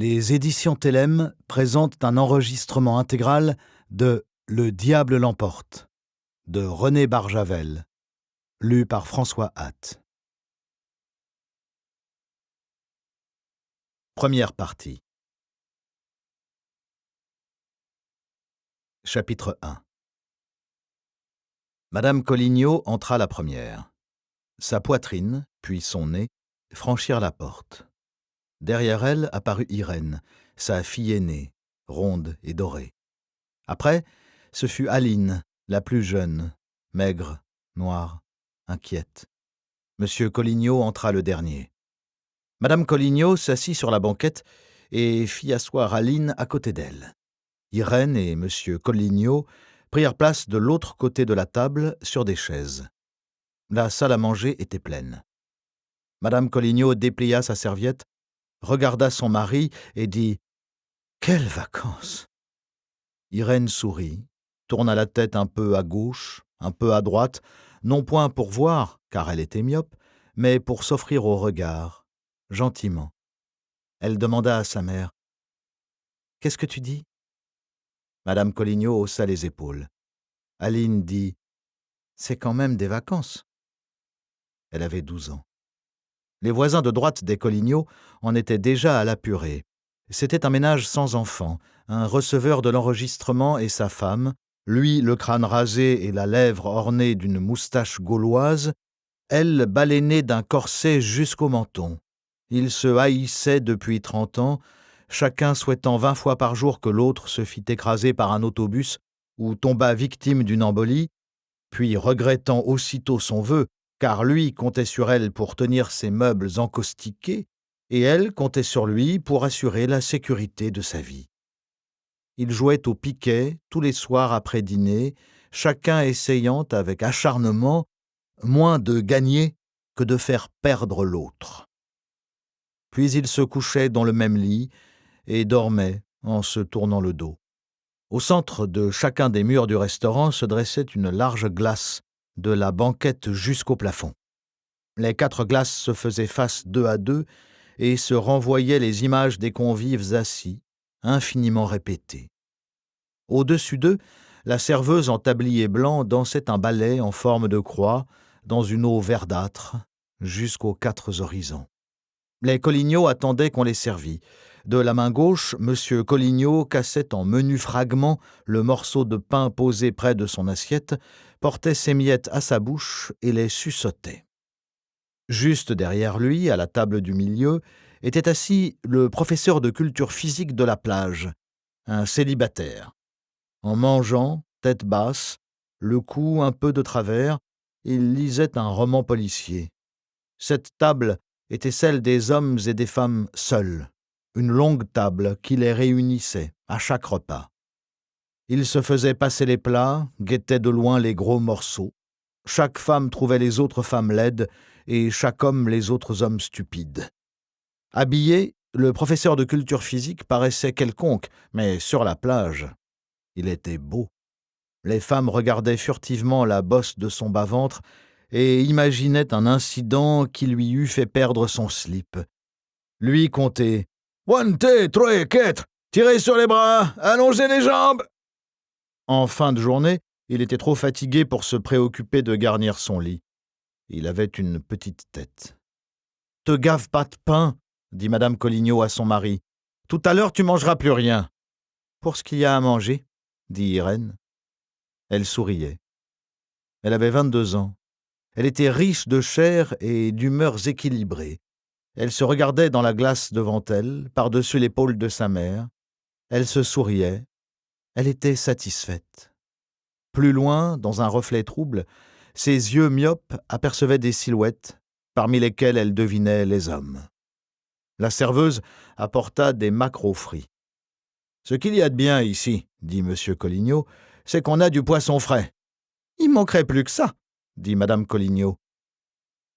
Les éditions Télème présentent un enregistrement intégral de Le diable l'emporte, de René Barjavel, lu par François Hatt. Première partie. Chapitre 1. Madame Collignon entra la première. Sa poitrine, puis son nez, franchirent la porte. Derrière elle apparut Irène, sa fille aînée, ronde et dorée. Après, ce fut Aline, la plus jeune, maigre, noire, inquiète. Monsieur Collignon entra le dernier. Madame Collignon s'assit sur la banquette et fit asseoir Aline à côté d'elle. Irène et monsieur Collignon prirent place de l'autre côté de la table sur des chaises. La salle à manger était pleine. Madame Collignon déplia sa serviette, regarda son mari et dit « Quelles vacances !» Irène sourit, tourna la tête un peu à gauche, un peu à droite, non point pour voir, car elle était myope, mais pour s'offrir au regard, gentiment. Elle demanda à sa mère « Qu'est-ce que tu dis ?» Madame Collignon haussa les épaules. Aline dit « C'est quand même des vacances. » Elle avait 12 ans. Les voisins de droite des Collignon en étaient déjà à la purée. C'était un ménage sans enfants, un receveur de l'enregistrement et sa femme, lui le crâne rasé et la lèvre ornée d'une moustache gauloise, elle baleinnée d'un corset jusqu'au menton. Ils se haïssaient depuis 30 ans, chacun souhaitant 20 fois par jour que l'autre se fît écraser par un autobus ou tombât victime d'une embolie, puis regrettant aussitôt son vœu, car lui comptait sur elle pour tenir ses meubles encaustiqués, et elle comptait sur lui pour assurer la sécurité de sa vie. Ils jouaient au piquet tous les soirs après dîner, chacun essayant avec acharnement moins de gagner que de faire perdre l'autre. Puis ils se couchaient dans le même lit et dormaient en se tournant le dos. Au centre de chacun des murs du restaurant se dressait une large glace, de la banquette jusqu'au plafond. Les 4 glaces se faisaient face 2 à 2 et se renvoyaient les images des convives assis, infiniment répétées. Au-dessus d'eux, la serveuse en tablier blanc dansait un ballet en forme de croix dans une eau verdâtre jusqu'aux 4 horizons. Les Collignon attendaient qu'on les servît. De la main gauche, M. Collignon cassait en menus fragments le morceau de pain posé près de son assiette, portait ses miettes à sa bouche et les suçotait. Juste derrière lui, à la table du milieu, était assis le professeur de culture physique de la plage, un célibataire. En mangeant, tête basse, le cou un peu de travers, il lisait un roman policier. Cette table était celle des hommes et des femmes seuls, une longue table qui les réunissait à chaque repas. Ils se faisaient passer les plats, guettaient de loin les gros morceaux. Chaque femme trouvait les autres femmes laides et chaque homme les autres hommes stupides. Habillé, le professeur de culture physique paraissait quelconque, mais sur la plage, il était beau. Les femmes regardaient furtivement la bosse de son bas-ventre et imaginaient un incident qui lui eût fait perdre son slip. Lui comptait « 1, 2, 3, 4, tirez sur les bras, allongez les jambes !» En fin de journée, il était trop fatigué pour se préoccuper de garnir son lit. Il avait une petite tête. « Te gave pas de pain, » dit Madame Collignon à son mari. « Tout à l'heure, tu mangeras plus rien. »« Pour ce qu'il y a à manger, » dit Irène. Elle souriait. Elle avait 22 ans. Elle était riche de chair et d'humeurs équilibrées. Elle se regardait dans la glace devant elle, par-dessus l'épaule de sa mère. Elle se souriait. Elle était satisfaite. Plus loin, dans un reflet trouble, ses yeux myopes apercevaient des silhouettes, parmi lesquelles elle devinait les hommes. La serveuse apporta des maquereaux frits. « Ce qu'il y a de bien ici, » dit M. Collignon, « c'est qu'on a du poisson frais. »« Il manquerait plus que ça, » dit Madame Collignon.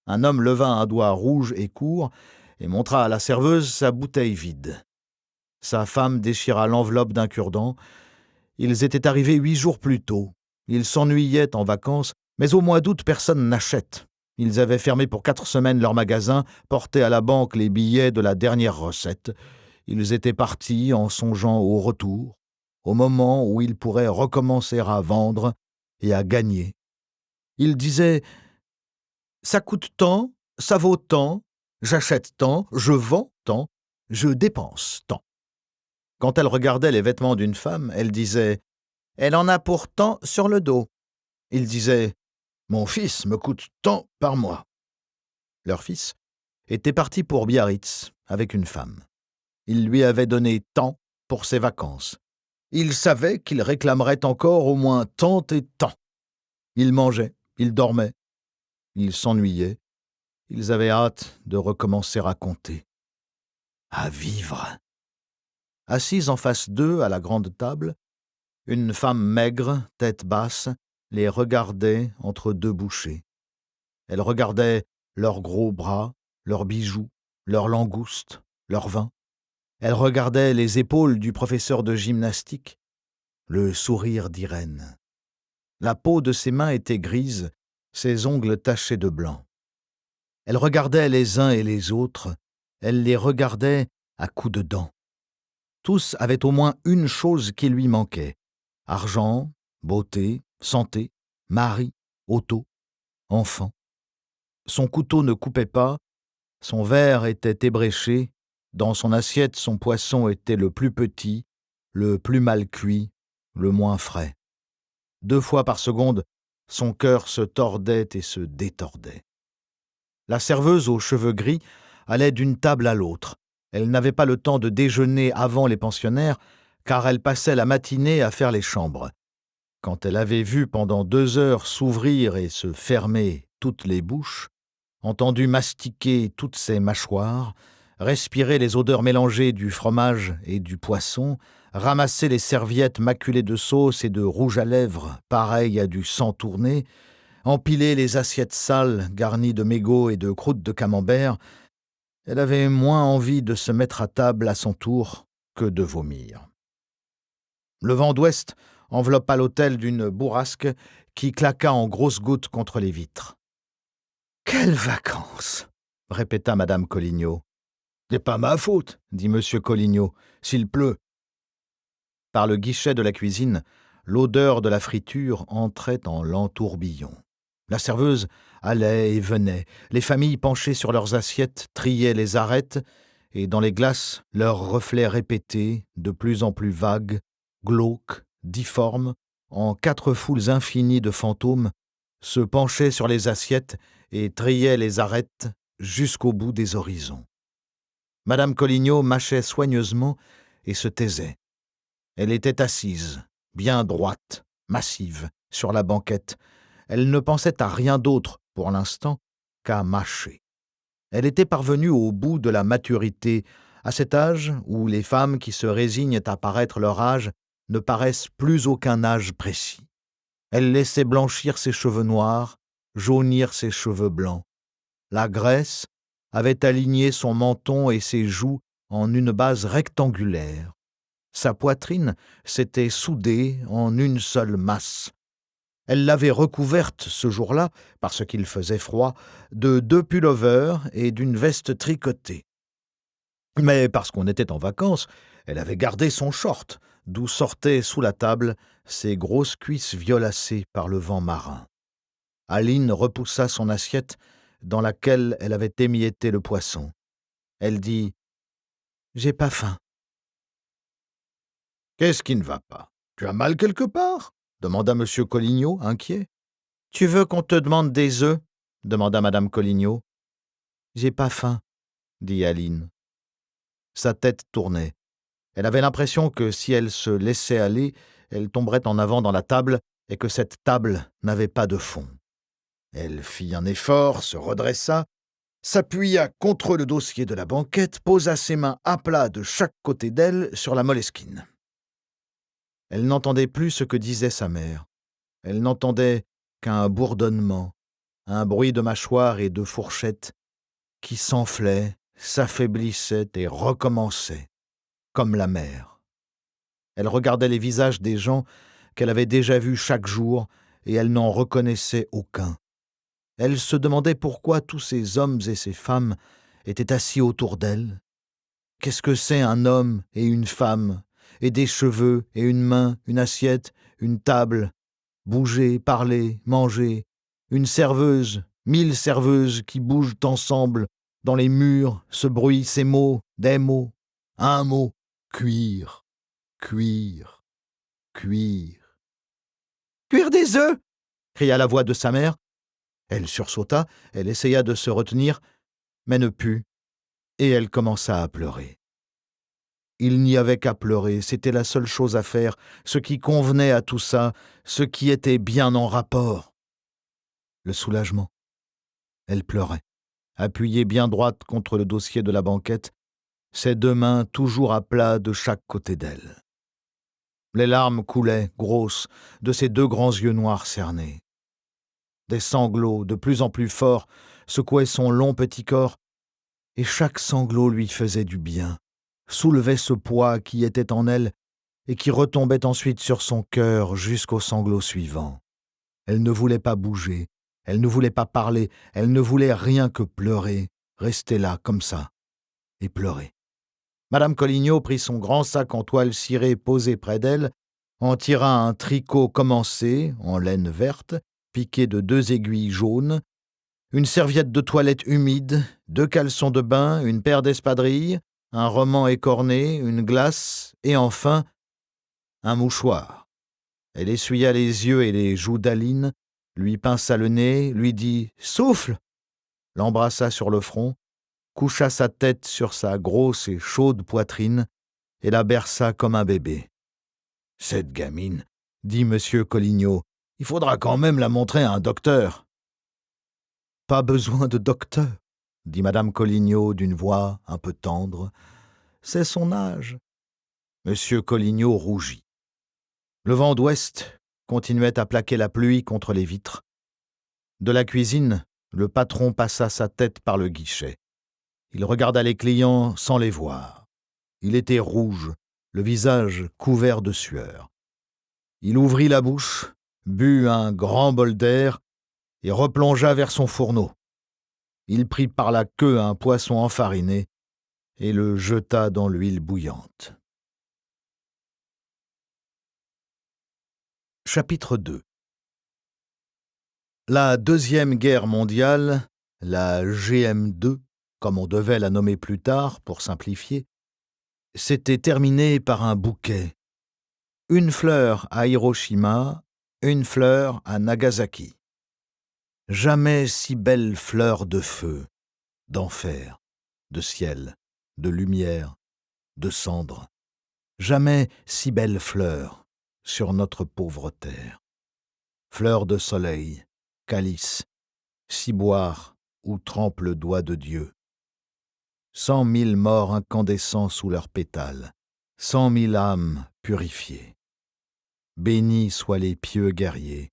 Un homme leva un doigt rouge et court et montra à la serveuse sa bouteille vide. Sa femme déchira l'enveloppe d'un cure-dent. Ils étaient arrivés 8 jours plus tôt. Ils s'ennuyaient en vacances, mais au mois d'août, personne n'achète. Ils avaient fermé pour 4 semaines leur magasin, porté à la banque les billets de la dernière recette. Ils étaient partis en songeant au retour, au moment où ils pourraient recommencer à vendre et à gagner. Ils disaient « Ça coûte tant, ça vaut tant, j'achète tant, je vends tant, je dépense tant. » Quand elle regardait les vêtements d'une femme, elle disait « Elle en a pour tant sur le dos. » Ils disaient « Mon fils me coûte tant par mois. » Leur fils était parti pour Biarritz avec une femme. Il lui avait donné tant pour ses vacances. Il savait qu'il réclamerait encore au moins tant et tant. Ils mangeaient, ils dormaient, ils s'ennuyaient. Ils avaient hâte de recommencer à compter, à vivre. Assise en face d'eux à la grande table, une femme maigre, tête basse, les regardait entre deux bouchées. Elle regardait leurs gros bras, leurs bijoux, leurs langoustes, leur vin. Elle regardait les épaules du professeur de gymnastique, le sourire d'Irène. La peau de ses mains était grise, ses ongles tachés de blanc. Elle regardait les uns et les autres, elle les regardait à coups de dents. Tous avaient au moins une chose qui lui manquait : argent, beauté, santé, mari, auto, enfant. Son couteau ne coupait pas, son verre était ébréché, dans son assiette son poisson était le plus petit, le plus mal cuit, le moins frais. 2 fois par seconde, son cœur se tordait et se détordait. La serveuse aux cheveux gris allait d'une table à l'autre. Elle n'avait pas le temps de déjeuner avant les pensionnaires, car elle passait la matinée à faire les chambres. Quand elle avait vu pendant 2 heures s'ouvrir et se fermer toutes les bouches, entendu mastiquer toutes ses mâchoires, respirer les odeurs mélangées du fromage et du poisson, ramasser les serviettes maculées de sauce et de rouge à lèvres, pareilles à du sang tourné, empiler les assiettes sales garnies de mégots et de croûtes de camembert, elle avait moins envie de se mettre à table à son tour que de vomir. Le vent d'ouest enveloppa l'hôtel d'une bourrasque qui claqua en grosses gouttes contre les vitres. « Quelles vacances !» répéta madame Collignon. « C'est pas ma faute, dit monsieur Collignon, s'il pleut. » Par le guichet de la cuisine, l'odeur de la friture entrait en lents tourbillons. La serveuse allait et venait, les familles penchées sur leurs assiettes triaient les arêtes, et dans les glaces, leurs reflets répétés, de plus en plus vagues, glauques, difformes, en 4 foules infinies de fantômes, se penchaient sur les assiettes et triaient les arêtes jusqu'au bout des horizons. Madame Collignon mâchait soigneusement et se taisait. Elle était assise, bien droite, massive, sur la banquette. Elle ne pensait à rien d'autre, pour l'instant, qu'à mâcher. Elle était parvenue au bout de la maturité, à cet âge où les femmes qui se résignent à paraître leur âge ne paraissent plus aucun âge précis. Elle laissait blanchir ses cheveux noirs, jaunir ses cheveux blancs. La graisse avait aligné son menton et ses joues en une base rectangulaire. Sa poitrine s'était soudée en une seule masse. Elle l'avait recouverte ce jour-là, parce qu'il faisait froid, de 2 pullovers et d'une veste tricotée. Mais parce qu'on était en vacances, elle avait gardé son short, d'où sortaient sous la table ses grosses cuisses violacées par le vent marin. Aline repoussa son assiette dans laquelle elle avait émietté le poisson. Elle dit « J'ai pas faim. » « Qu'est-ce qui ne va pas ? Tu as mal quelque part ?» demanda M. Collignon, inquiet. « Tu veux qu'on te demande des œufs ?» demanda Mme Collignon. « J'ai pas faim, » dit Aline. Sa tête tournait. Elle avait l'impression que si elle se laissait aller, elle tomberait en avant dans la table et que cette table n'avait pas de fond. Elle fit un effort, se redressa, s'appuya contre le dossier de la banquette, posa ses mains à plat de chaque côté d'elle sur la Moleskine. Elle n'entendait plus ce que disait sa mère. Elle n'entendait qu'un bourdonnement, un bruit de mâchoire et de fourchette qui s'enflait, s'affaiblissait et recommençait, comme la mer. Elle regardait les visages des gens qu'elle avait déjà vus chaque jour et elle n'en reconnaissait aucun. Elle se demandait pourquoi tous ces hommes et ces femmes étaient assis autour d'elle. Qu'est-ce que c'est un homme et une femme, et des cheveux et une main, une assiette, une table, bouger, parler, manger, une serveuse, 1000 serveuses qui bougent ensemble dans les murs, ce bruit, ces mots, des mots, un mot, cuire, cuire, cuire. Cuire des œufs, cria la voix de sa mère. Elle sursauta, elle essaya de se retenir, mais ne put, et elle commença à pleurer. Il n'y avait qu'à pleurer, c'était la seule chose à faire, ce qui convenait à tout ça, ce qui était bien en rapport. Le soulagement. Elle pleurait, appuyée bien droite contre le dossier de la banquette, ses 2 mains toujours à plat de chaque côté d'elle. Les larmes coulaient, grosses, de ses 2 grands yeux noirs cernés. Des sanglots, de plus en plus forts, secouaient son long petit corps, et chaque sanglot lui faisait du bien, soulevait ce poids qui était en elle et qui retombait ensuite sur son cœur jusqu'au sanglot suivant. Elle ne voulait pas bouger, elle ne voulait pas parler, elle ne voulait rien que pleurer, rester là, comme ça, et pleurer. Madame Collignon prit son grand sac en toile cirée posé près d'elle, en tira un tricot commencé, en laine verte, piqué de 2 aiguilles jaunes, une serviette de toilette humide, 2 caleçons de bain, une paire d'espadrilles, un roman écorné, une glace, et enfin, un mouchoir. Elle essuya les yeux et les joues d'Aline, lui pinça le nez, lui dit « Souffle !» l'embrassa sur le front, coucha sa tête sur sa grosse et chaude poitrine et la berça comme un bébé. « Cette gamine, » dit M. Collignon, « il faudra quand même la montrer à un docteur. »« Pas besoin de docteur, » dit Madame Collignon d'une voix un peu tendre. « C'est son âge. » M. Collignon rougit. Le vent d'ouest continuait à plaquer la pluie contre les vitres. De la cuisine, le patron passa sa tête par le guichet. Il regarda les clients sans les voir. Il était rouge, le visage couvert de sueur. Il ouvrit la bouche, but un grand bol d'air et replongea vers son fourneau. Il prit par la queue un poisson enfariné et le jeta dans l'huile bouillante. Chapitre 2. La Deuxième Guerre mondiale, la GM2, comme on devait la nommer plus tard pour simplifier, s'était terminée par un bouquet. Une fleur à Hiroshima, une fleur à Nagasaki. Jamais si belle fleur de feu, d'enfer, de ciel, de lumière, de cendre. Jamais si belle fleur sur notre pauvre terre. Fleur de soleil, calice, ciboire où trempe le doigt de Dieu. 100 000 morts incandescents sous leurs pétales, 100 000 âmes purifiées. Bénis soient les pieux guerriers,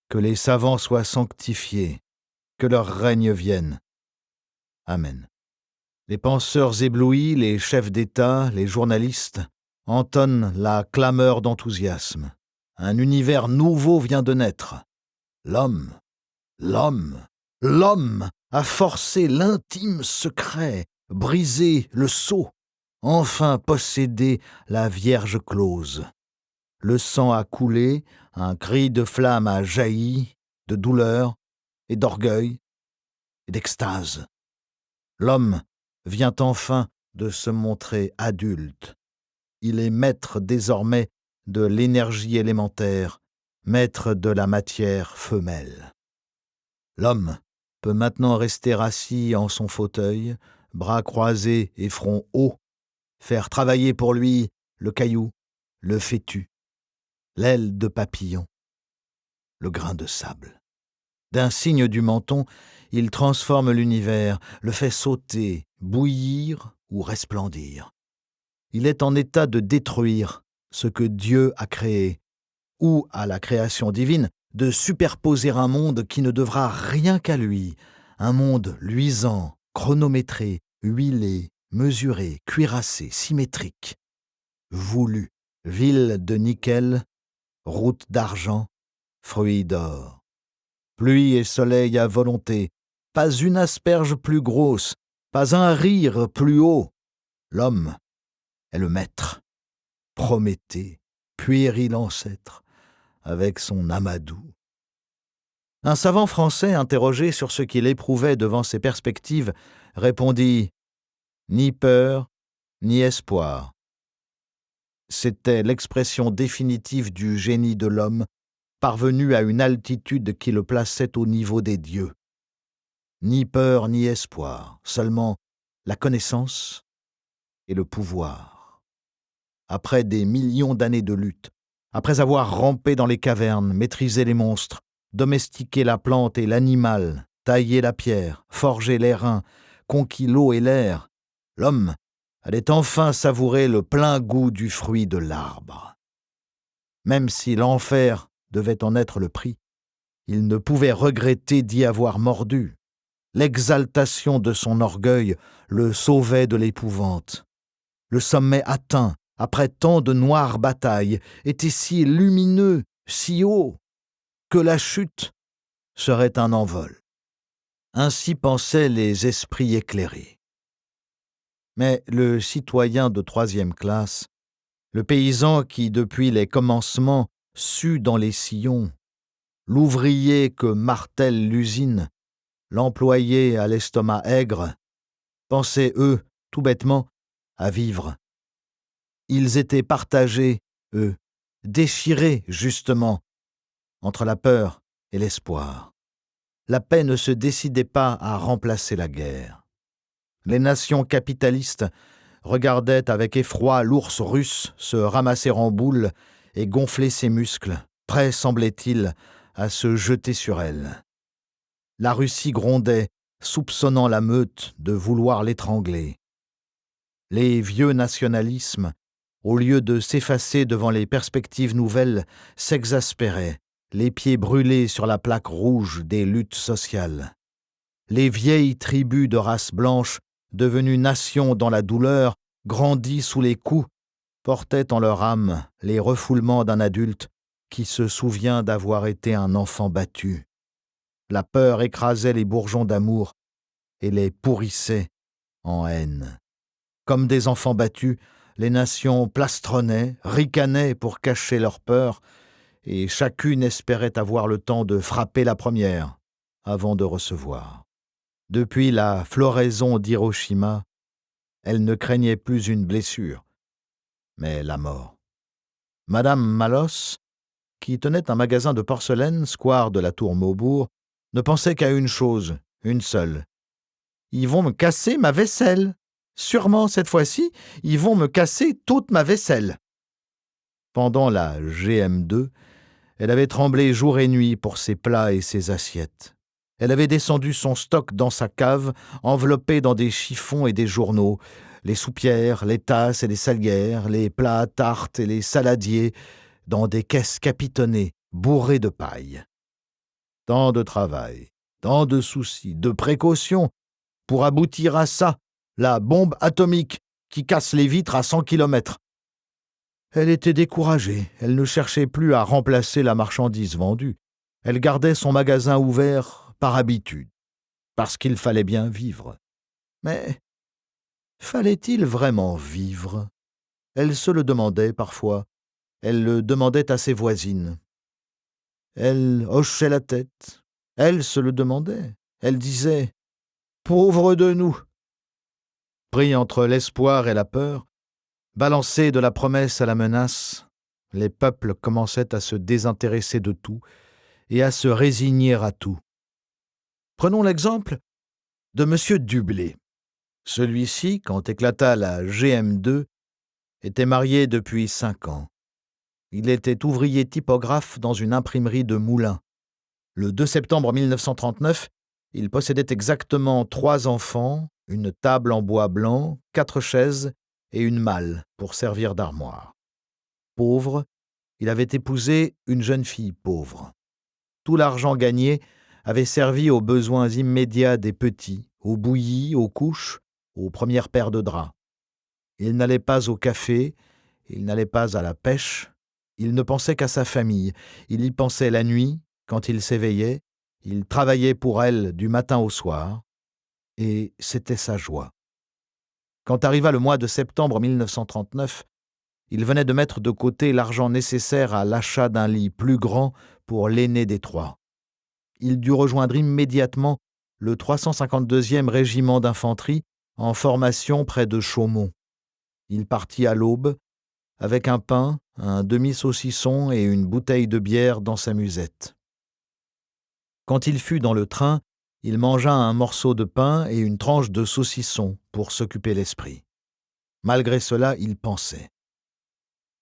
que les savants soient sanctifiés, que leur règne vienne. Amen. Les penseurs éblouis, les chefs d'État, les journalistes entonnent la clameur d'enthousiasme. Un univers nouveau vient de naître. L'homme, l'homme, l'homme a forcé l'intime secret, brisé le sceau, enfin possédé la Vierge close. Le sang a coulé, un cri de flamme a jailli, de douleur et d'orgueil et d'extase. L'homme vient enfin de se montrer adulte. Il est maître désormais de l'énergie élémentaire, maître de la matière femelle. L'homme peut maintenant rester assis en son fauteuil, bras croisés et front haut, faire travailler pour lui le caillou, le fétu, l'aile de papillon, le grain de sable. D'un signe du menton, il transforme l'univers, le fait sauter, bouillir ou resplendir. Il est en état de détruire ce que Dieu a créé, ou, à la création divine, de superposer un monde qui ne devra rien qu'à lui, un monde luisant, chronométré, huilé, mesuré, cuirassé, symétrique, voulu, ville de nickel, route d'argent, fruits d'or. Pluie et soleil à volonté, pas une asperge plus grosse, pas un rire plus haut. L'homme est le maître, Prométhée, puéril ancêtre, avec son amadou. Un savant français interrogé sur ce qu'il éprouvait devant ces perspectives répondit « Ni peur, ni espoir ». C'était l'expression définitive du génie de l'homme, parvenu à une altitude qui le plaçait au niveau des dieux. Ni peur ni espoir, seulement la connaissance et le pouvoir. Après des millions d'années de lutte, après avoir rampé dans les cavernes, maîtrisé les monstres, domestiqué la plante et l'animal, taillé la pierre, forgé l'airain, conquis l'eau et l'air, l'homme allait enfin savourer le plein goût du fruit de l'arbre. Même si l'enfer devait en être le prix, il ne pouvait regretter d'y avoir mordu. L'exaltation de son orgueil le sauvait de l'épouvante. Le sommet atteint, après tant de noires batailles, était si lumineux, si haut, que la chute serait un envol. Ainsi pensaient les esprits éclairés. Mais le citoyen de troisième classe, le paysan qui, depuis les commencements, sue dans les sillons, l'ouvrier que martèle l'usine, l'employé à l'estomac aigre, pensaient, eux, tout bêtement, à vivre. Ils étaient partagés, eux, déchirés, justement, entre la peur et l'espoir. La paix ne se décidait pas à remplacer la guerre. Les nations capitalistes regardaient avec effroi l'ours russe se ramasser en boule et gonfler ses muscles, prêt, semblait-il, à se jeter sur elle. La Russie grondait, soupçonnant la meute de vouloir l'étrangler. Les vieux nationalismes, au lieu de s'effacer devant les perspectives nouvelles, s'exaspéraient, les pieds brûlés sur la plaque rouge des luttes sociales. Les vieilles tribus de race blanche, devenues nations dans la douleur, grandies sous les coups, portaient en leur âme les refoulements d'un adulte qui se souvient d'avoir été un enfant battu. La peur écrasait les bourgeons d'amour et les pourrissait en haine. Comme des enfants battus, les nations plastronnaient, ricanaient pour cacher leur peur, et chacune espérait avoir le temps de frapper la première avant de recevoir. Depuis la floraison d'Hiroshima, elle ne craignait plus une blessure, mais la mort. Madame Malos, qui tenait un magasin de porcelaine, square de la Tour Maubourg, ne pensait qu'à une chose, une seule. « Ils vont me casser ma vaisselle. Sûrement, cette fois-ci, ils vont me casser toute ma vaisselle. » Pendant la GM2, elle avait tremblé jour et nuit pour ses plats et ses assiettes. Elle avait descendu son stock dans sa cave, enveloppé dans des chiffons et des journaux, les soupières, les tasses et les salières, les plats à tarte et les saladiers, dans des caisses capitonnées, bourrées de paille. Tant de travail, tant de soucis, de précautions, pour aboutir à ça, la bombe atomique qui casse les vitres à 100 kilomètres. Elle était découragée, elle ne cherchait plus à remplacer la marchandise vendue. Elle gardait son magasin ouvert par habitude, parce qu'il fallait bien vivre. Mais fallait-il vraiment vivre ? Elle se le demandait parfois, elle le demandait à ses voisines. Elle hochait la tête, elle se le demandait, elle disait « Pauvre de nous !» Pris entre l'espoir et la peur, balancés de la promesse à la menace, les peuples commençaient à se désintéresser de tout et à se résigner à tout. Prenons l'exemple de M. Dublé. Celui-ci, quand éclata la GM2, était marié depuis 5 ans. Il était ouvrier typographe dans une imprimerie de Moulins. Le 2 septembre 1939, il possédait exactement 3 enfants, une table en bois blanc, 4 chaises et une malle pour servir d'armoire. Pauvre, il avait épousé une jeune fille pauvre. Tout l'argent gagné avait servi aux besoins immédiats des petits, aux bouillies, aux couches, aux premières paires de draps. Il n'allait pas au café, il n'allait pas à la pêche, il ne pensait qu'à sa famille, il y pensait la nuit, quand il s'éveillait, il travaillait pour elle du matin au soir, et c'était sa joie. Quand arriva le mois de septembre 1939, il venait de mettre de côté l'argent nécessaire à l'achat d'un lit plus grand pour l'aîné des trois. Il dut rejoindre immédiatement le 352e régiment d'infanterie en formation près de Chaumont. Il partit à l'aube, avec un pain, un demi-saucisson et une bouteille de bière dans sa musette. Quand il fut dans le train, il mangea un morceau de pain et une tranche de saucisson pour s'occuper l'esprit. Malgré cela, il pensait.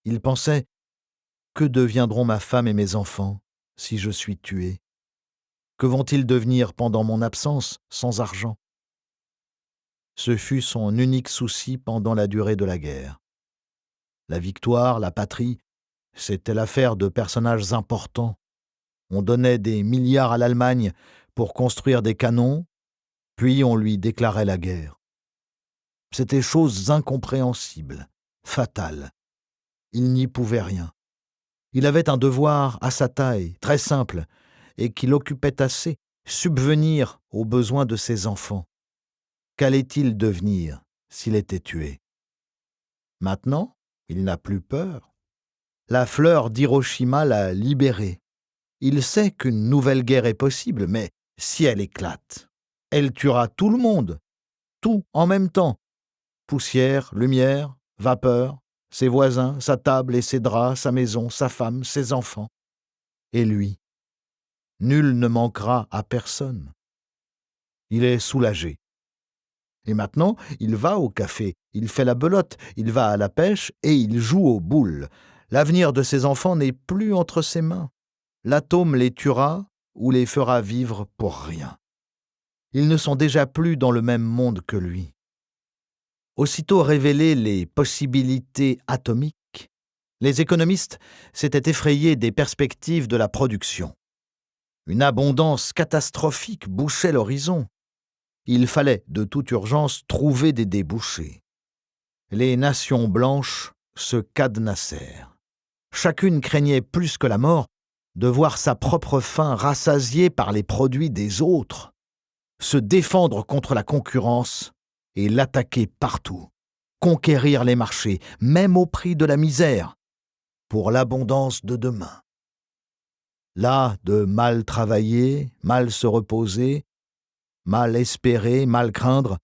Il pensait « Que deviendront ma femme et mes enfants si je suis tué ? Que vont-ils devenir pendant mon absence, sans argent ?» Ce fut son unique souci pendant la durée de la guerre. La victoire, la patrie, c'était l'affaire de personnages importants. On donnait des milliards à l'Allemagne pour construire des canons, puis on lui déclarait la guerre. C'était chose incompréhensible, fatale. Il n'y pouvait rien. Il avait un devoir à sa taille, très simple, et qui l'occupait assez, subvenir aux besoins de ses enfants. Qu'allait-il devenir s'il était tué ? Maintenant, il n'a plus peur. La fleur d'Hiroshima l'a libéré. Il sait qu'une nouvelle guerre est possible, mais si elle éclate, elle tuera tout le monde, tout en même temps. Poussière, lumière, vapeur, ses voisins, sa table et ses draps, sa maison, sa femme, ses enfants. Et lui, nul ne manquera à personne. Il est soulagé. Et maintenant, il va au café, il fait la belote, il va à la pêche et il joue aux boules. L'avenir de ses enfants n'est plus entre ses mains. L'atome les tuera ou les fera vivre pour rien. Ils ne sont déjà plus dans le même monde que lui. Aussitôt révélées les possibilités atomiques, les économistes s'étaient effrayés des perspectives de la production. Une abondance catastrophique bouchait l'horizon. Il fallait de toute urgence trouver des débouchés. Les nations blanches se cadenassèrent. Chacune craignait plus que la mort de voir sa propre faim rassasiée par les produits des autres, se défendre contre la concurrence et l'attaquer partout, conquérir les marchés, même au prix de la misère, pour l'abondance de demain. Là, de mal travailler, mal se reposer, mal espérer, mal craindre,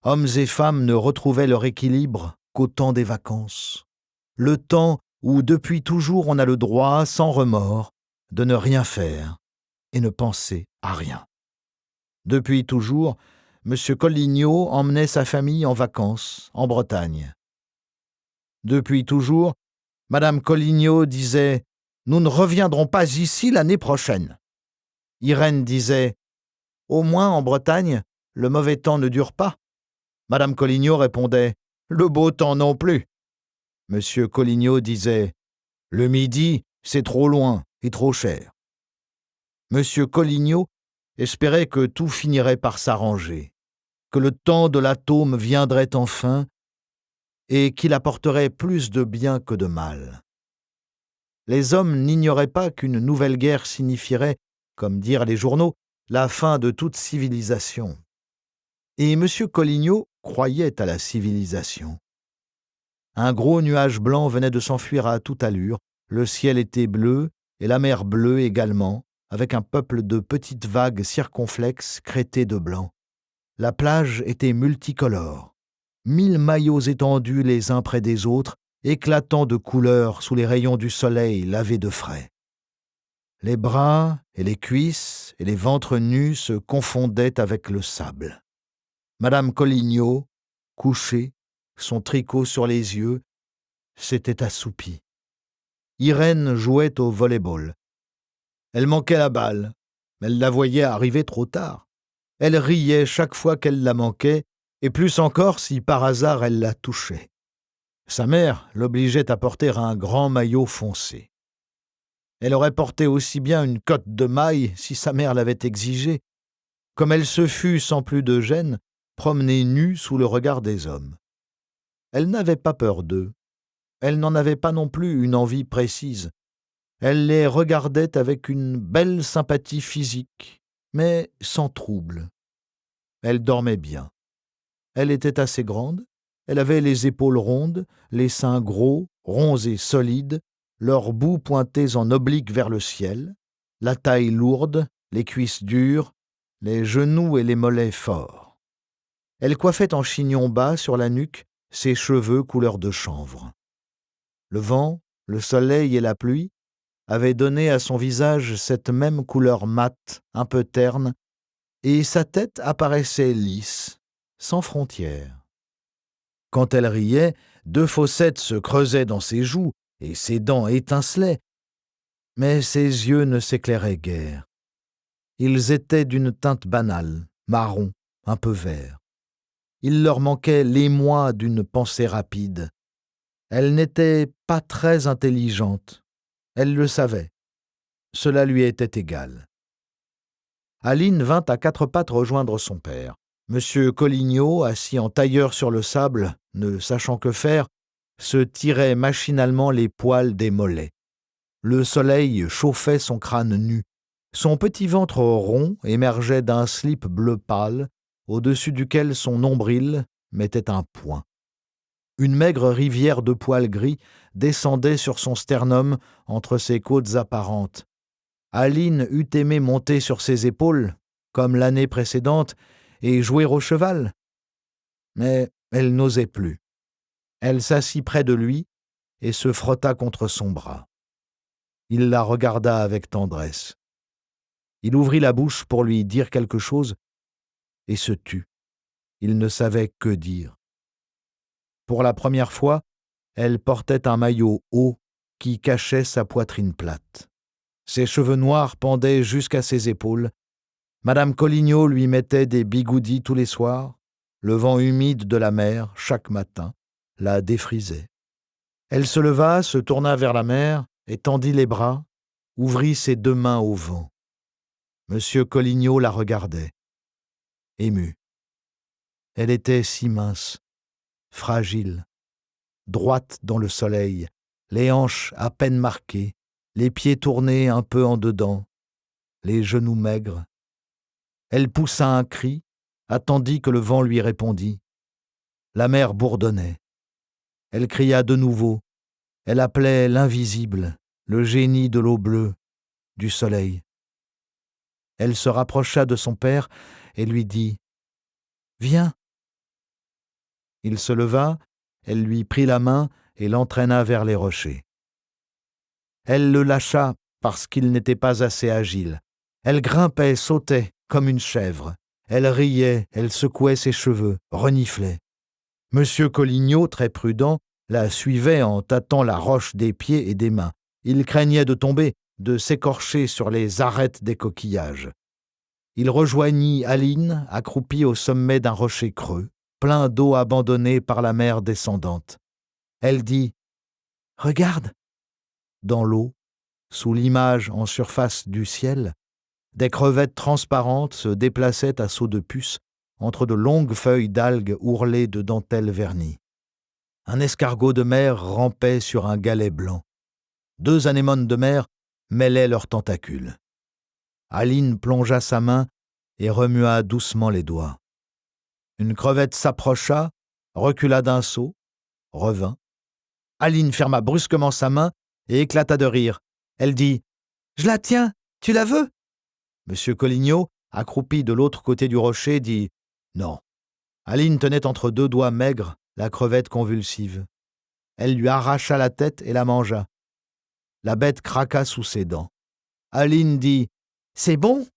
hommes et femmes ne retrouvaient leur équilibre qu'au temps des vacances, le temps où depuis toujours on a le droit, sans remords, de ne rien faire et ne penser à rien. Depuis toujours, M. Collignon emmenait sa famille en vacances en Bretagne. Depuis toujours, Mme Collignon disait « Nous ne reviendrons pas ici l'année prochaine ». Irène disait « Au moins en Bretagne, le mauvais temps ne dure pas ». Mme Collignon répondait « Le beau temps non plus ». M. Collignon disait « Le midi, c'est trop loin et trop cher ». M. Collignon espérait que tout finirait par s'arranger, que le temps de l'atome viendrait enfin et qu'il apporterait plus de bien que de mal. Les hommes n'ignoraient pas qu'une nouvelle guerre signifierait, comme dirent les journaux, la fin de toute civilisation. Et M. Collignon croyait à la civilisation. Un gros nuage blanc venait de s'enfuir à toute allure, le ciel était bleu et la mer bleue également, avec un peuple de petites vagues circonflexes crétées de blanc. La plage était multicolore, 1000 maillots étendus les uns près des autres, éclatant de couleurs sous les rayons du soleil lavé de frais. Les bras et les cuisses et les ventres nus se confondaient avec le sable. Madame Collignon, couchée, son tricot sur les yeux, s'était assoupie. Irène jouait au volley-ball. Elle manquait la balle, mais elle la voyait arriver trop tard. Elle riait chaque fois qu'elle la manquait, et plus encore si par hasard elle la touchait. Sa mère l'obligeait à porter un grand maillot foncé. Elle aurait porté aussi bien une cotte de maille si sa mère l'avait exigé, comme elle se fût, sans plus de gêne, promenée nue sous le regard des hommes. Elle n'avait pas peur d'eux. Elle n'en avait pas non plus une envie précise. Elle les regardait avec une belle sympathie physique, mais sans trouble. Elle dormait bien. Elle était assez grande, Elle avait les épaules rondes, les seins gros, ronds et solides, leurs bouts pointés en oblique vers le ciel, la taille lourde, les cuisses dures, les genoux et les mollets forts. Elle coiffait en chignon bas sur la nuque ses cheveux couleur de chanvre. Le vent, le soleil et la pluie avaient donné à son visage cette même couleur mate, un peu terne, et sa tête apparaissait lisse, sans frontières. Quand elle riait, 2 fossettes se creusaient dans ses joues et ses dents étincelaient, mais ses yeux ne s'éclairaient guère. Ils étaient d'une teinte banale, marron, un peu vert. Il leur manquait l'émoi d'une pensée rapide. Elle n'était pas très intelligente. Elle le savait. Cela lui était égal. Aline vint à 4 pattes rejoindre son père. Monsieur Collignon, assis en tailleur sur le sable, ne sachant que faire, se tirait machinalement les poils des mollets. Le soleil chauffait son crâne nu. Son petit ventre rond émergeait d'un slip bleu pâle, au-dessus duquel son nombril mettait un point. Une maigre rivière de poils gris descendait sur son sternum entre ses côtes apparentes. Aline eût aimé monter sur ses épaules, comme l'année précédente, et jouer au cheval. Mais elle n'osait plus. Elle s'assit près de lui et se frotta contre son bras. Il la regarda avec tendresse. Il ouvrit la bouche pour lui dire quelque chose et se tut. Il ne savait que dire. Pour la première fois, elle portait un maillot haut qui cachait sa poitrine plate. Ses cheveux noirs pendaient jusqu'à ses épaules. Madame Collignon lui mettait des bigoudis tous les soirs. Le vent humide de la mer, chaque matin, la défrisait. Elle se leva, se tourna vers la mer, étendit les bras, ouvrit ses 2 mains au vent. Monsieur Collignon la regardait, ému. Elle était si mince, fragile, droite dans le soleil, les hanches à peine marquées, les pieds tournés un peu en dedans, les genoux maigres. Elle poussa un cri, attendit que le vent lui répondît. La mer bourdonnait. Elle cria de nouveau. Elle appelait l'invisible, le génie de l'eau bleue, du soleil. Elle se rapprocha de son père et lui dit « Viens !» Il se leva, elle lui prit la main et l'entraîna vers les rochers. Elle le lâcha parce qu'il n'était pas assez agile. Elle grimpait, sautait, comme une chèvre. Elle riait, elle secouait ses cheveux, reniflait. Monsieur Collignon, très prudent, la suivait en tâtant la roche des pieds et des mains. Il craignait de tomber, de s'écorcher sur les arêtes des coquillages. Il rejoignit Aline, accroupie au sommet d'un rocher creux, plein d'eau abandonnée par la mer descendante. Elle dit « Regarde !» Dans l'eau, sous l'image en surface du ciel, des crevettes transparentes se déplaçaient à sauts de puce entre de longues feuilles d'algues ourlées de dentelles vernies. Un escargot de mer rampait sur un galet blanc. 2 anémones de mer mêlaient leurs tentacules. Aline plongea sa main et remua doucement les doigts. Une crevette s'approcha, recula d'un saut, revint. Aline ferma brusquement sa main et éclata de rire. Elle dit « Je la tiens, tu la veux ?» Monsieur Collignon, accroupi de l'autre côté du rocher, dit « Non ». Aline tenait entre 2 doigts maigres la crevette convulsive. Elle lui arracha la tête et la mangea. La bête craqua sous ses dents. Aline dit « C'est bon ?»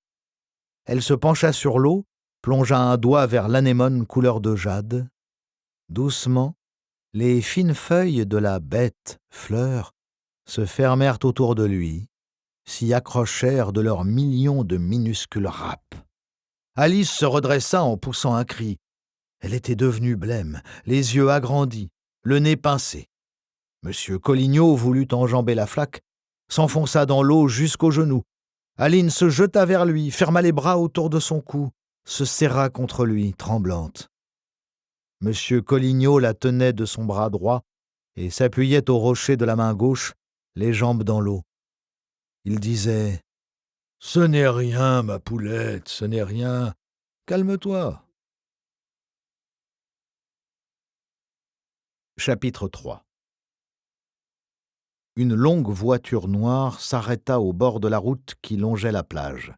Elle se pencha sur l'eau, plongea un doigt vers l'anémone couleur de jade. Doucement, les fines feuilles de la bête fleur se fermèrent autour de lui, s'y accrochèrent de leurs millions de minuscules râpes. Alice se redressa en poussant un cri. Elle était devenue blême, les yeux agrandis, le nez pincé. Monsieur Collignon voulut enjamber la flaque, s'enfonça dans l'eau jusqu'aux genoux. Aline se jeta vers lui, ferma les bras autour de son cou, se serra contre lui, tremblante. Monsieur Collignon la tenait de son bras droit et s'appuyait au rocher de la main gauche, les jambes dans l'eau. Il disait « Ce n'est rien, ma poulette, ce n'est rien. Calme-toi. » Chapitre 3. Une longue voiture noire s'arrêta au bord de la route qui longeait la plage.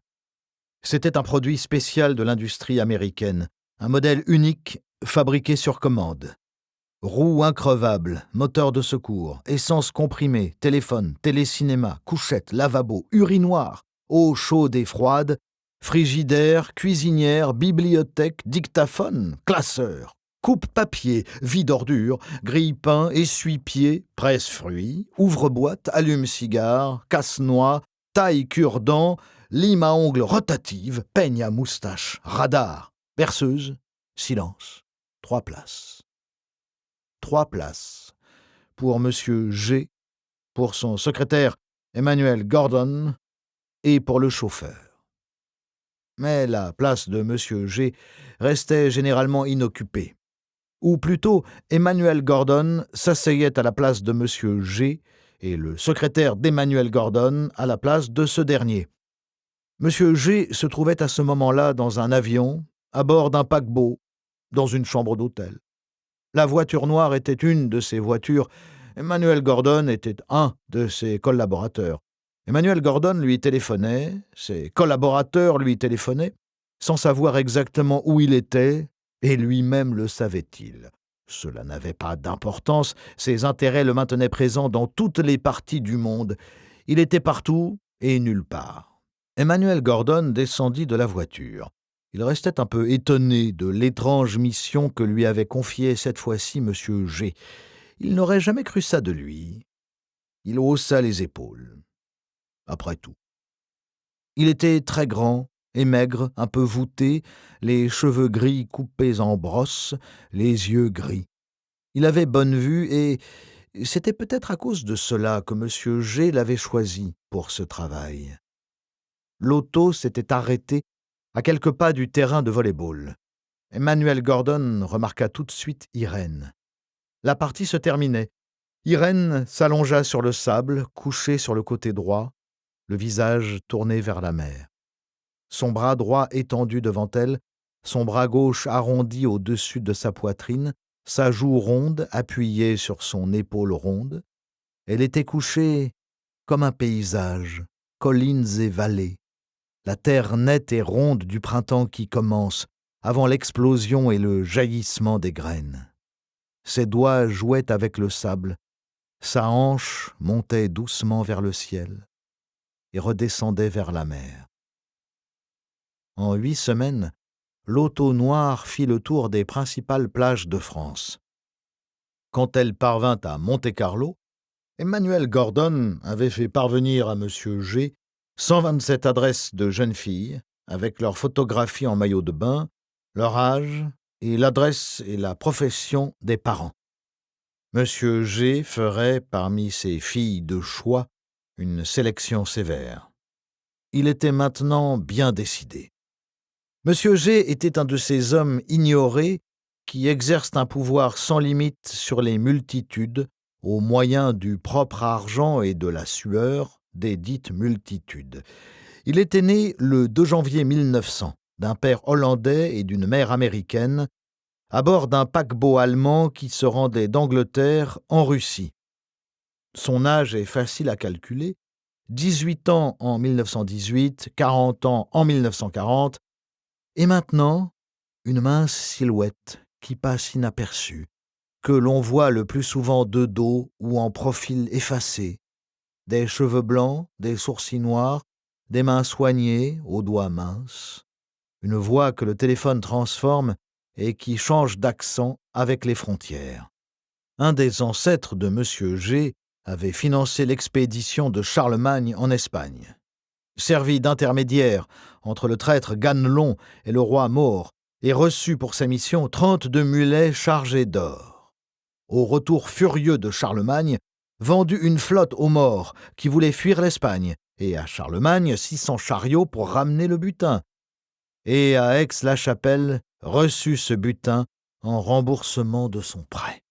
C'était un produit spécial de l'industrie américaine, un modèle unique, fabriqué sur commande. Roues increvables, moteur de secours, essence comprimée, téléphone, télécinéma, couchette, lavabo, urinoir, eau chaude et froide, frigidaire, cuisinière, bibliothèque, dictaphone, classeur, coupe-papier, vide-ordures, grille-pain, essuie-pieds, presse-fruits, ouvre-boîte, allume-cigare, casse-noix, taille cure-dents, lime à ongles rotative, peigne à moustache, radar, berceuse, silence, 3 places. 3 places pour Monsieur G, pour son secrétaire Emmanuel Gordon et pour le chauffeur. Mais la place de Monsieur G restait généralement inoccupée. Ou plutôt, Emmanuel Gordon s'asseyait à la place de Monsieur G et le secrétaire d'Emmanuel Gordon à la place de ce dernier. Monsieur G se trouvait à ce moment-là dans un avion, à bord d'un paquebot, dans une chambre d'hôtel. La voiture noire était une de ses voitures. Emmanuel Gordon était un de ses collaborateurs. Emmanuel Gordon lui téléphonait, ses collaborateurs lui téléphonaient, sans savoir exactement où il était, et lui-même le savait-il. Cela n'avait pas d'importance, ses intérêts le maintenaient présent dans toutes les parties du monde. Il était partout et nulle part. Emmanuel Gordon descendit de la voiture. Il restait un peu étonné de l'étrange mission que lui avait confiée cette fois-ci M. G. Il n'aurait jamais cru ça de lui. Il haussa les épaules. Après tout. Il était très grand et maigre, un peu voûté, les cheveux gris coupés en brosse, les yeux gris. Il avait bonne vue et c'était peut-être à cause de cela que M. G l'avait choisi pour ce travail. L'auto s'était arrêtée à quelques pas du terrain de volley-ball. Emmanuel Gordon remarqua tout de suite Irène. La partie se terminait. Irène s'allongea sur le sable, couchée sur le côté droit, le visage tourné vers la mer. Son bras droit étendu devant elle, son bras gauche arrondi au-dessus de sa poitrine, sa joue ronde appuyée sur son épaule ronde. Elle était couchée comme un paysage, collines et vallées, la terre nette et ronde du printemps qui commence, avant l'explosion et le jaillissement des graines. Ses doigts jouaient avec le sable, sa hanche montait doucement vers le ciel et redescendait vers la mer. En 8 semaines, l'auto noire fit le tour des principales plages de France. Quand elle parvint à Monte-Carlo, Emmanuel Gordon avait fait parvenir à M. G 127 adresses de jeunes filles, avec leurs photographies en maillot de bain, leur âge et l'adresse et la profession des parents. M. G ferait, parmi ses filles de choix, une sélection sévère. Il était maintenant bien décidé. M. G était un de ces hommes ignorés qui exercent un pouvoir sans limite sur les multitudes au moyen du propre argent et de la sueur des dites multitudes. Il était né le 2 janvier 1900, d'un père hollandais et d'une mère américaine, à bord d'un paquebot allemand qui se rendait d'Angleterre en Russie. Son âge est facile à calculer, 18 ans en 1918, 40 ans en 1940, et maintenant, une mince silhouette qui passe inaperçue, que l'on voit le plus souvent de dos ou en profil effacé, des cheveux blancs, des sourcils noirs, des mains soignées, aux doigts minces, une voix que le téléphone transforme et qui change d'accent avec les frontières. Un des ancêtres de M. G avait financé l'expédition de Charlemagne en Espagne. Servi d'intermédiaire entre le traître Ganelon et le roi Maure, et reçu pour sa mission 32 mulets chargés d'or. Au retour furieux de Charlemagne, vendu une flotte aux Maures qui voulaient fuir l'Espagne, et à Charlemagne 600 chariots pour ramener le butin. Et à Aix-la-Chapelle, reçu ce butin en remboursement de son prêt.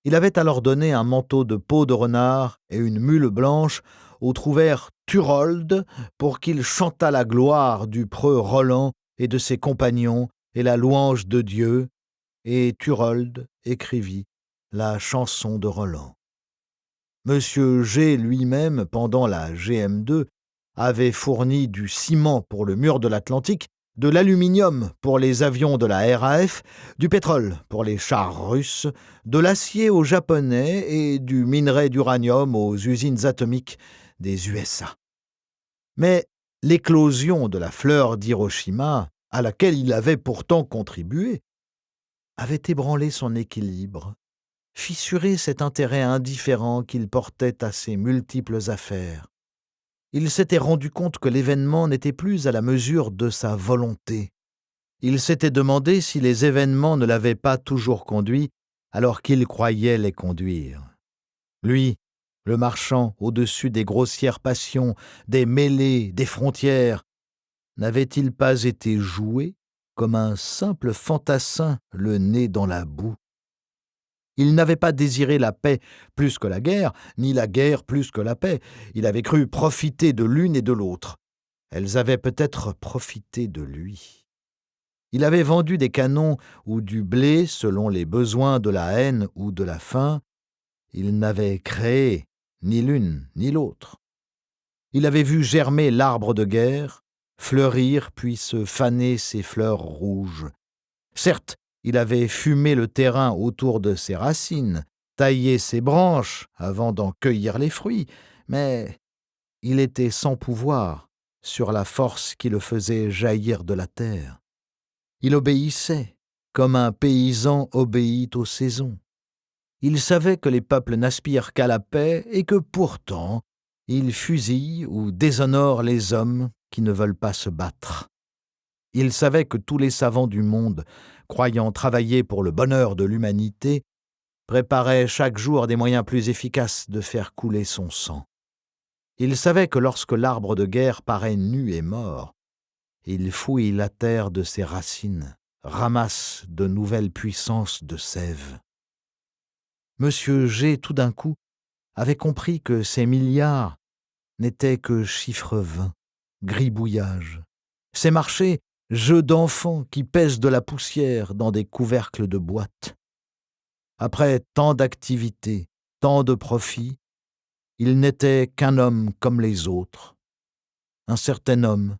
Il avait alors donné un manteau de peau de renard et une mule blanche au trouvère Turold pour qu'il chantât la gloire du preux Roland et de ses compagnons et la louange de Dieu, et Turold écrivit la chanson de Roland. Monsieur G lui-même, pendant la GM2, avait fourni du ciment pour le mur de l'Atlantique, de l'aluminium pour les avions de la RAF, du pétrole pour les chars russes, de l'acier aux Japonais et du minerai d'uranium aux usines atomiques des USA. Mais l'éclosion de la fleur d'Hiroshima, à laquelle il avait pourtant contribué, avait ébranlé son équilibre, fissuré cet intérêt indifférent qu'il portait à ses multiples affaires. Il s'était rendu compte que l'événement n'était plus à la mesure de sa volonté. Il s'était demandé si les événements ne l'avaient pas toujours conduit alors qu'il croyait les conduire. Lui, le marchand au-dessus des grossières passions, des mêlées, des frontières, n'avait-il pas été joué comme un simple fantassin le nez dans la boue? Il n'avait pas désiré la paix plus que la guerre, ni la guerre plus que la paix. Il avait cru profiter de l'une et de l'autre. Elles avaient peut-être profité de lui. Il avait vendu des canons ou du blé selon les besoins de la haine ou de la faim. Il n'avait créé ni l'une ni l'autre. Il avait vu germer l'arbre de guerre, fleurir puis se faner ses fleurs rouges. Certes, il avait fumé le terrain autour de ses racines, taillé ses branches avant d'en cueillir les fruits, mais il était sans pouvoir sur la force qui le faisait jaillir de la terre. Il obéissait, comme un paysan obéit aux saisons. Il savait que les peuples n'aspirent qu'à la paix et que pourtant, ils fusillent ou déshonorent les hommes qui ne veulent pas se battre. Il savait que tous les savants du monde, croyant travailler pour le bonheur de l'humanité, préparaient chaque jour des moyens plus efficaces de faire couler son sang. Il savait que lorsque l'arbre de guerre paraît nu et mort, il fouille la terre de ses racines, ramasse de nouvelles puissances de sève. Monsieur G, tout d'un coup, avait compris que ces milliards n'étaient que chiffres vains, gribouillages. Ces marchés, jeux d'enfants qui pèsent de la poussière dans des couvercles de boîte. Après tant d'activités, tant de profits, il n'était qu'un homme comme les autres. Un certain homme,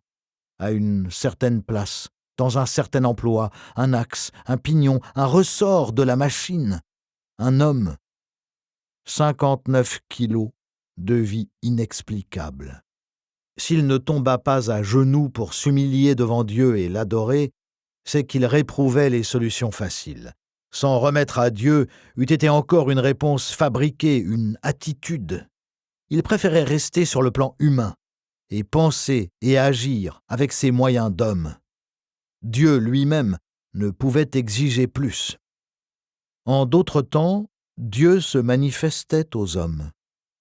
à une certaine place, dans un certain emploi, un axe, un pignon, un ressort de la machine. Un homme, 59 kilos de vie inexplicable. S'il ne tomba pas à genoux pour s'humilier devant Dieu et l'adorer, c'est qu'il réprouvait les solutions faciles. S'en remettre à Dieu eût été encore une réponse fabriquée, une attitude. Il préférait rester sur le plan humain et penser et agir avec ses moyens d'homme. Dieu lui-même ne pouvait exiger plus. En d'autres temps, Dieu se manifestait aux hommes.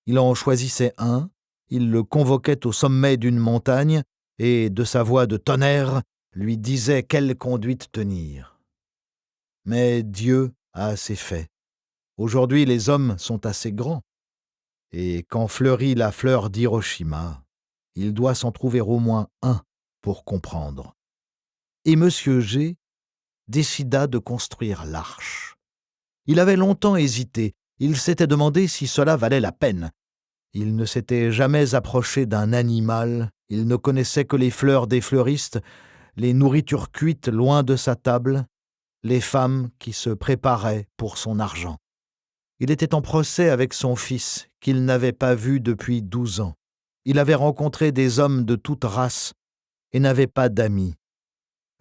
Il en choisissait un, il le convoquait au sommet d'une montagne et, de sa voix de tonnerre, lui disait quelle conduite tenir. Mais Dieu a assez fait. Aujourd'hui, les hommes sont assez grands. Et quand fleurit la fleur d'Hiroshima, il doit s'en trouver au moins un pour comprendre. Et Monsieur G décida de construire l'arche. Il avait longtemps hésité, il s'était demandé si cela valait la peine. Il ne s'était jamais approché d'un animal, il ne connaissait que les fleurs des fleuristes, les nourritures cuites loin de sa table, les femmes qui se préparaient pour son argent. Il était en procès avec son fils, qu'il n'avait pas vu depuis 12 ans. Il avait rencontré des hommes de toute race et n'avait pas d'amis.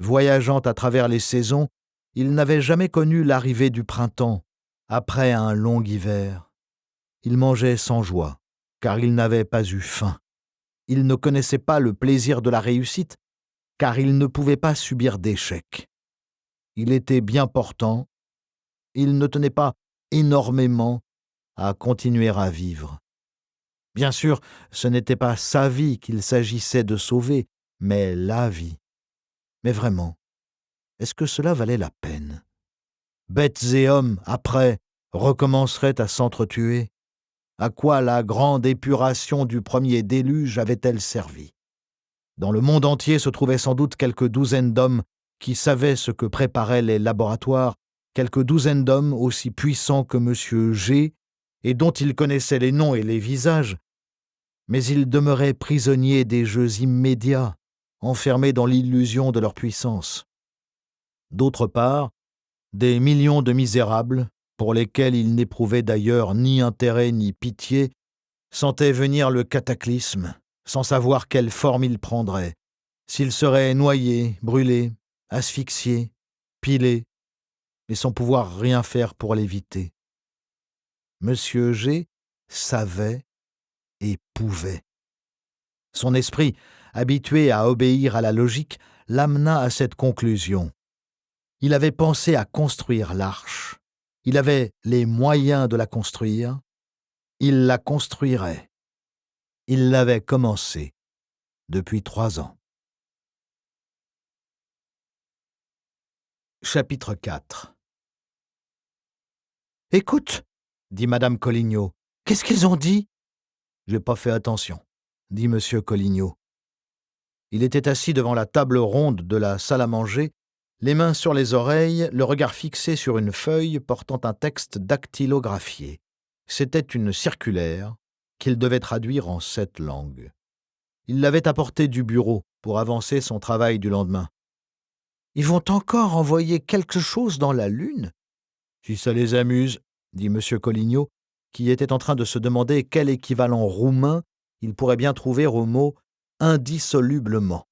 Voyageant à travers les saisons, il n'avait jamais connu l'arrivée du printemps, après un long hiver. Il mangeait sans joie, car il n'avait pas eu faim. Il ne connaissait pas le plaisir de la réussite, car il ne pouvait pas subir d'échecs. Il était bien portant, il ne tenait pas énormément à continuer à vivre. Bien sûr, ce n'était pas sa vie qu'il s'agissait de sauver, mais la vie. Mais vraiment, est-ce que cela valait la peine? Bêtes et hommes, après, recommenceraient à s'entretuer. À quoi la grande épuration du premier déluge avait-elle servi? Dans le monde entier se trouvaient sans doute quelques douzaines d'hommes qui savaient ce que préparaient les laboratoires quelques douzaines d'hommes aussi puissants que M. G, et dont il connaissait les noms et les visages, mais ils demeuraient prisonniers des jeux immédiats, enfermés dans l'illusion de leur puissance. D'autre part, des millions de misérables, pour lesquels ils n'éprouvaient d'ailleurs ni intérêt ni pitié, sentaient venir le cataclysme, sans savoir quelle forme il prendrait, s'ils seraient noyés, brûlés, asphyxiés, pilés, mais sans pouvoir rien faire pour l'éviter. Monsieur G savait et pouvait. Son esprit, habitué à obéir à la logique, l'amena à cette conclusion. Il avait pensé à construire l'arche. Il avait les moyens de la construire. Il la construirait. Il l'avait commencé depuis 3 ans. Chapitre 4. « Écoute, dit Madame Collignon, qu'est-ce qu'ils ont dit ?»« J'ai pas fait attention, dit Monsieur Collignon. Il était assis devant la table ronde de la salle à manger, les mains sur les oreilles, le regard fixé sur une feuille portant un texte dactylographié. C'était une circulaire qu'il devait traduire en 7 langues. Il l'avait apportée du bureau pour avancer son travail du lendemain. « Ils vont encore envoyer quelque chose dans la Lune ?»« Si ça les amuse, » dit M. Collignon, qui était en train de se demander quel équivalent roumain il pourrait bien trouver au mot « indissolublement ».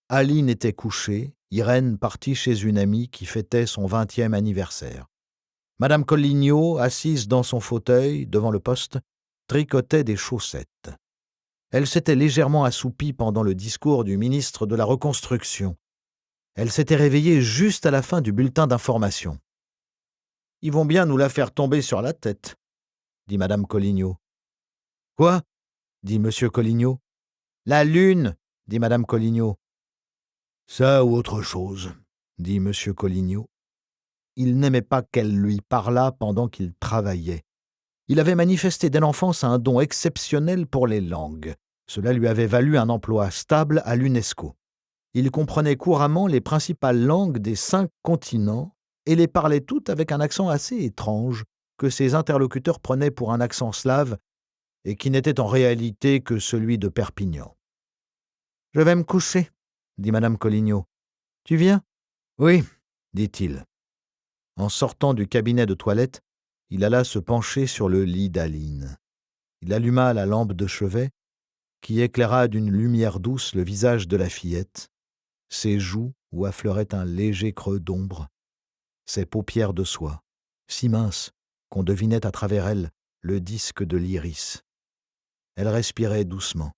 Aline était couchée, Irène partie chez une amie qui fêtait son 20e anniversaire. Madame Collignon, assise dans son fauteuil, devant le poste, tricotait des chaussettes. Elle s'était légèrement assoupie pendant le discours du ministre de la Reconstruction. Elle s'était réveillée juste à la fin du bulletin d'information. « Ils vont bien nous la faire tomber sur la tête, » dit Madame Collignon. « Quoi ?» dit Monsieur Collignon. « La Lune, » dit Madame Collignon. « Ça ou autre chose, » dit Monsieur Collignon. Il n'aimait pas qu'elle lui parlât pendant qu'il travaillait. Il avait manifesté dès l'enfance un don exceptionnel pour les langues. Cela lui avait valu un emploi stable à l'UNESCO. Il comprenait couramment les principales langues des 5 continents et les parlait toutes avec un accent assez étrange que ses interlocuteurs prenaient pour un accent slave et qui n'était en réalité que celui de Perpignan. « Je vais me coucher, » dit Madame Collignon. « Tu viens ?»« Oui, » dit-il. En sortant du cabinet de toilette, il alla se pencher sur le lit d'Aline. Il alluma la lampe de chevet, qui éclaira d'une lumière douce le visage de la fillette, ses joues où affleurait un léger creux d'ombre, ses paupières de soie, si minces qu'on devinait à travers elles le disque de l'iris. Elle respirait doucement.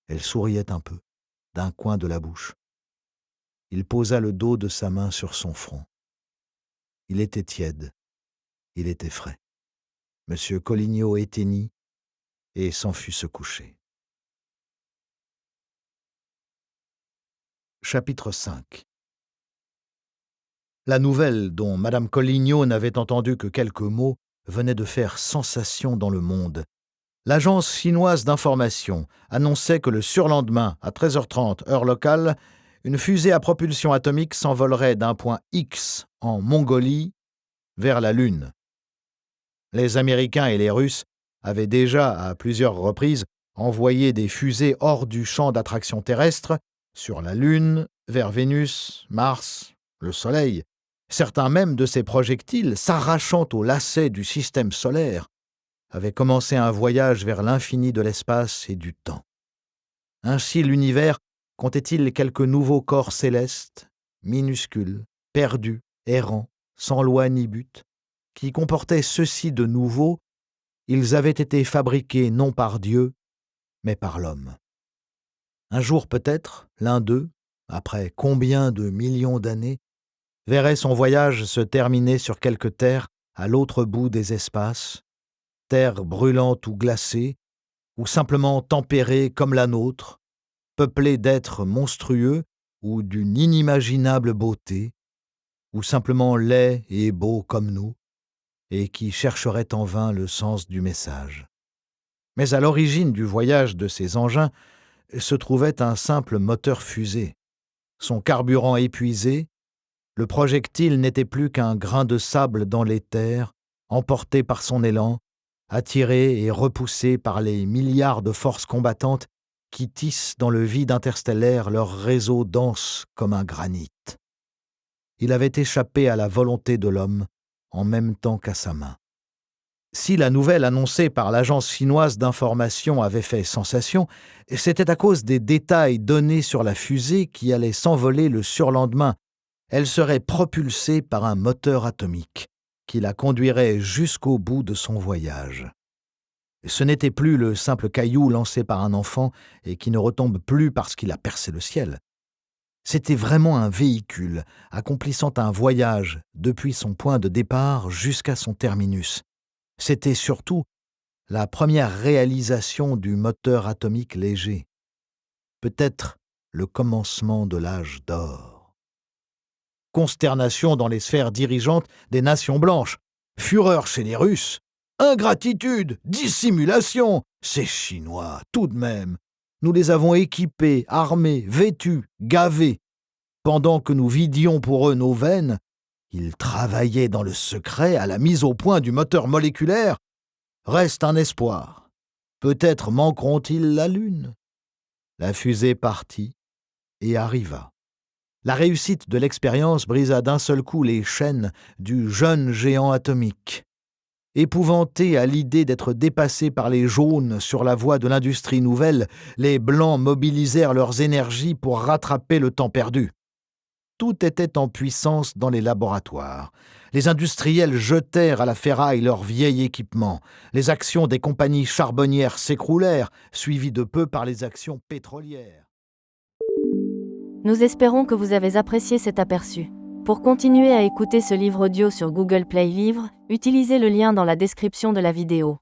Elle souriait un peu, d'un coin de la bouche. Il posa le dos de sa main sur son front. Il était tiède, il était frais. Monsieur Collignon éteignit et s'en fut se coucher. Chapitre 5. La nouvelle, dont Madame Collignon n'avait entendu que quelques mots, venait de faire sensation dans le monde. L'agence chinoise d'information annonçait que le surlendemain, à 13h30 heure locale, une fusée à propulsion atomique s'envolerait d'un point X en Mongolie vers la Lune. Les Américains et les Russes avaient déjà, à plusieurs reprises, envoyé des fusées hors du champ d'attraction terrestre, sur la Lune, vers Vénus, Mars, le Soleil. Certains même de ces projectiles, s'arrachant aux lacets du système solaire, avaient commencé un voyage vers l'infini de l'espace et du temps. Ainsi l'univers comptait-il quelques nouveaux corps célestes, minuscules, perdus, errants, sans loi ni but, qui comportaient ceci de nouveau: ils avaient été fabriqués non par Dieu, mais par l'homme. Un jour peut-être, l'un d'eux, après combien de millions d'années, verrait son voyage se terminer sur quelque terre à l'autre bout des espaces, terre brûlante ou glacée, ou simplement tempérée comme la nôtre, peuplée d'êtres monstrueux ou d'une inimaginable beauté, ou simplement laids et beaux comme nous, et qui chercheraient en vain le sens du message. Mais à l'origine du voyage de ces engins se trouvait un simple moteur fusée. Son carburant épuisé, Le projectile n'était plus qu'un grain de sable dans l'éther, emporté par son élan, attiré et repoussé par les milliards de forces combattantes qui tissent dans le vide interstellaire leur réseau dense comme un granit. Il avait échappé à la volonté de l'homme en même temps qu'à sa main. Si la nouvelle annoncée par l'agence chinoise d'information avait fait sensation, c'était à cause des détails donnés sur la fusée qui allait s'envoler le surlendemain. Elle serait propulsée par un moteur atomique qui la conduirait jusqu'au bout de son voyage. Ce n'était plus le simple caillou lancé par un enfant et qui ne retombe plus parce qu'il a percé le ciel. C'était vraiment un véhicule accomplissant un voyage depuis son point de départ jusqu'à son terminus. C'était surtout la première réalisation du moteur atomique léger. Peut-être le commencement de l'âge d'or. Consternation dans les sphères dirigeantes des nations blanches. Fureur chez les Russes. Ingratitude, dissimulation. Ces Chinois, tout de même. Nous les avons équipés, armés, vêtus, gavés. Pendant que nous vidions pour eux nos veines, ils travaillaient dans le secret à la mise au point du moteur moléculaire. Reste un espoir. Peut-être manqueront-ils la Lune. La fusée partit et arriva. La réussite de l'expérience brisa d'un seul coup les chaînes du jeune géant atomique. Épouvantés à l'idée d'être dépassés par les jaunes sur la voie de l'industrie nouvelle, les blancs mobilisèrent leurs énergies pour rattraper le temps perdu. Tout était en puissance dans les laboratoires. Les industriels jetèrent à la ferraille leur vieil équipement. Les actions des compagnies charbonnières s'écroulèrent, suivies de peu par les actions pétrolières. Nous espérons que vous avez apprécié cet aperçu. Pour continuer à écouter ce livre audio sur Google Play Livres, utilisez le lien dans la description de la vidéo.